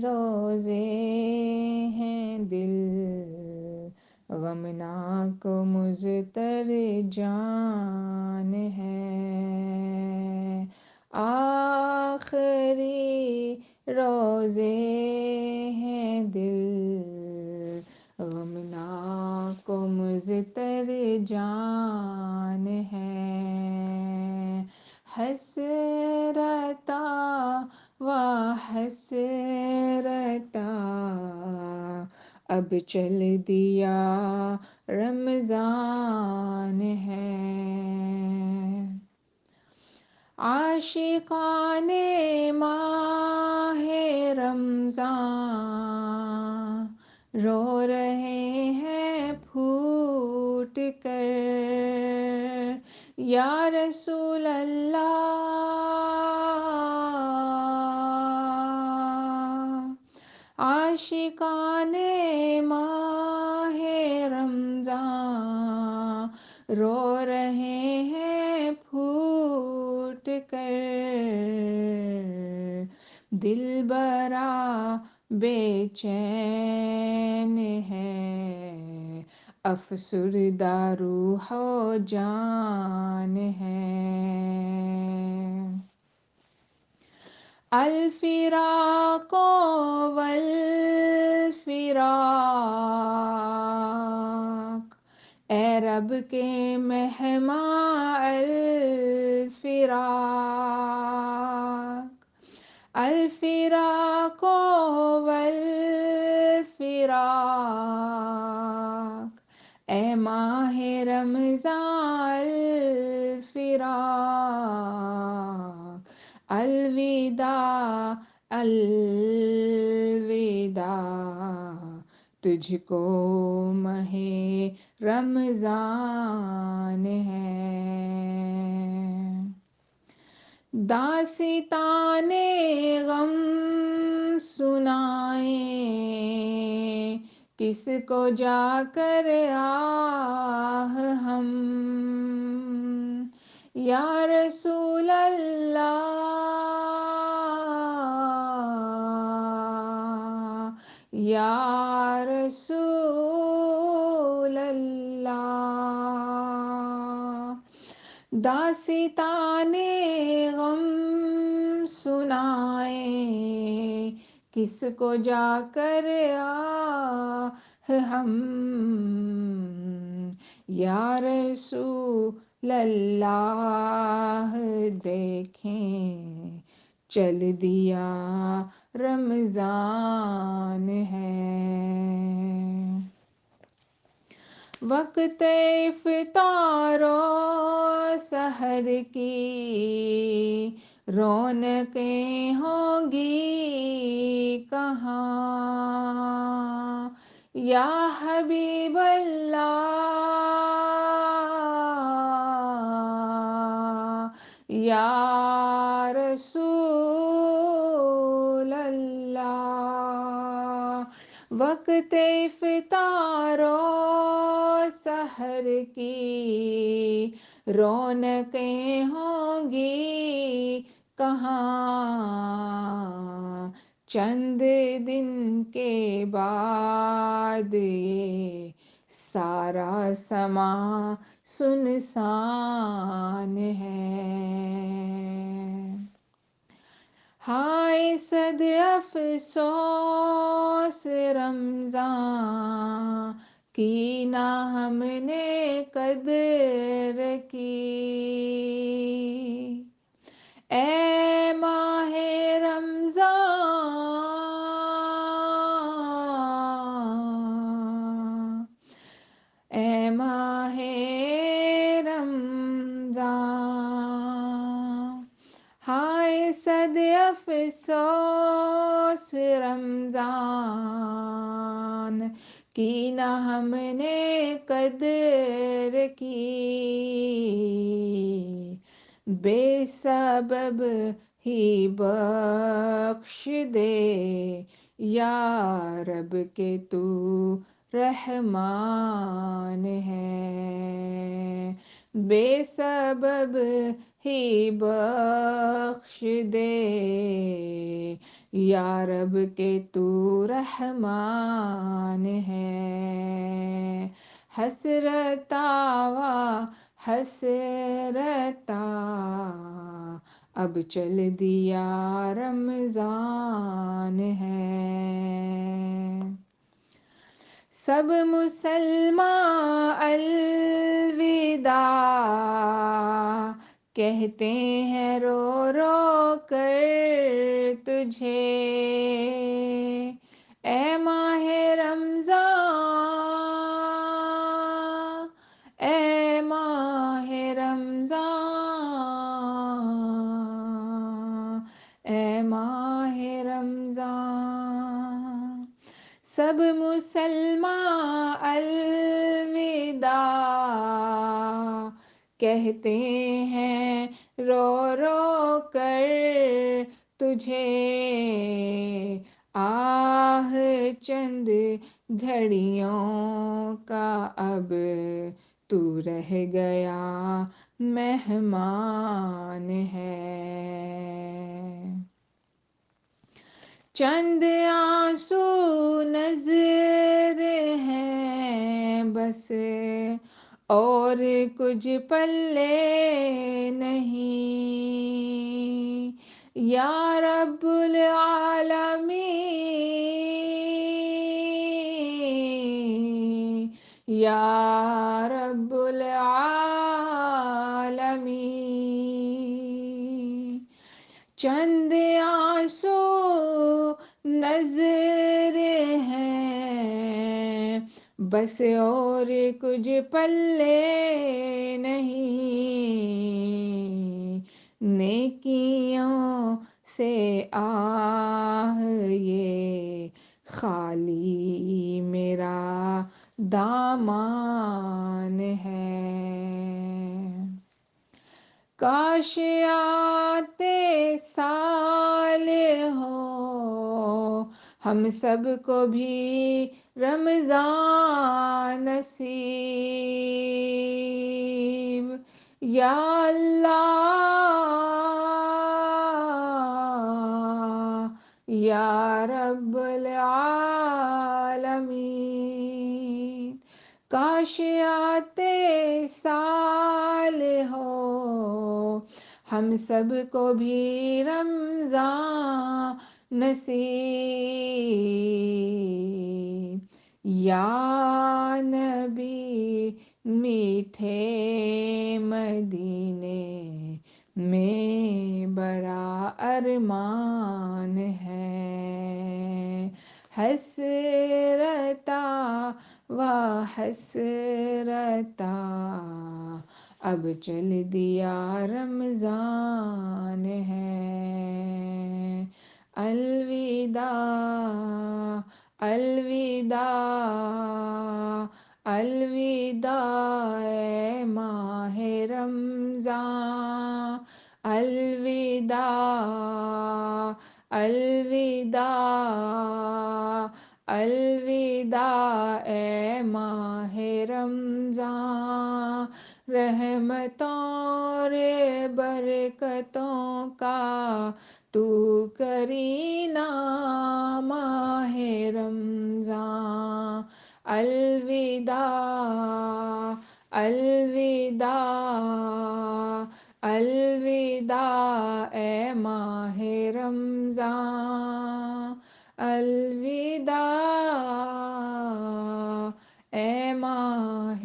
روزے ہیں دل غمناک مضطر جان ہے، آخری روزے ہیں دل غمناک مضطر جان ہے، حسرتا و حسرتا اب چل دیا رمضان ہے، عاشقان ماہ رمضان رو رہے ہیں پھوٹ کر، یا رسول اللہ، عاشقان ماہ رمضان رو رہے ہیں پھوٹ کر، دلبرا بے چین ہے، افسردہ روح و جان ہے، الفراق والفراق اے رب کے مہماں الفراق، الفراق والفراق اے ماہ رمضان الفراق، الوداع الوداع تجھ کو ماہ رمضان ہے، داستان غم سنائیں کس کو جا کر آہ ہم، یا رسول اللہ، یا رسول اللہ، داستان غم سنائیں کس کو جا کر آہ ہم، یا رسول اللہ، دیکھیں چل دیا رمضان ہے، وقت افطار و سحر کی رونقیں ہوں گی کہاں، یا حبیب اللہ، یا رسول اللہ، وقت افطار و سحر کی رونقیں ہوں گی کہاں، چند دن کے بعد یہ سارا سما سنسان ہے، ہائے صد افسوس رمضان کی نہ ہم نے قدر کی، اے ماہ رمضان، اے ماہ رمضان، ہائے صد افسوس رمضان کی نہ ہم نے قدر کی، بے سبب ہی بخش دے یا رب کہ تو رحمان ہے، بے سبب ہی بخش دے یا رب کہ تو رحمان ہے، حسرتا وا حسرتا اب چل دیا رمضان ہے۔ سب مسلمان الوداع کہتے ہیں رو رو کر تجھے، اے ماہ رمضان، اے ماہ رمضان، اے ماہ رمضان۔ سب مسلمان الوداع کہتے ہیں رو رو کر تجھے، آہ چند گھڑیوں کا اب تو رہ گیا مہمان ہے۔ چند آنسو نظر ہیں بس اور کچھ پلے نہیں، یا رب العالمین، یا رب العالمین۔ چند آنسو نظر ہیں بس اور کچھ پلے نہیں، نیکیوں سے آہ یہ خالی میرا دامان ہے۔ کاش آتے سال ہو ہم سب کو بھی رمضان نصیب، یا اللہ، یا رب العالمین۔ کاش آتے سال ہو ہم سب کو بھی رمضان نصیب، یا نبی میٹھے مدینے میں بڑا ارمان ہے، حسرتا و حسرتا اب چل دیا رمضان ہے۔ الوداع، الوداع، الوداع اے ماہ رمضان، الوداع، الوداع، الوداع اے ماہ رمضان۔ رحمتوں اور برکتوں کا تو کرینہ ماہ رمضان۔ الوداع، الوداع، الوداع اے ماہ رمضان، الوداع اے ماہ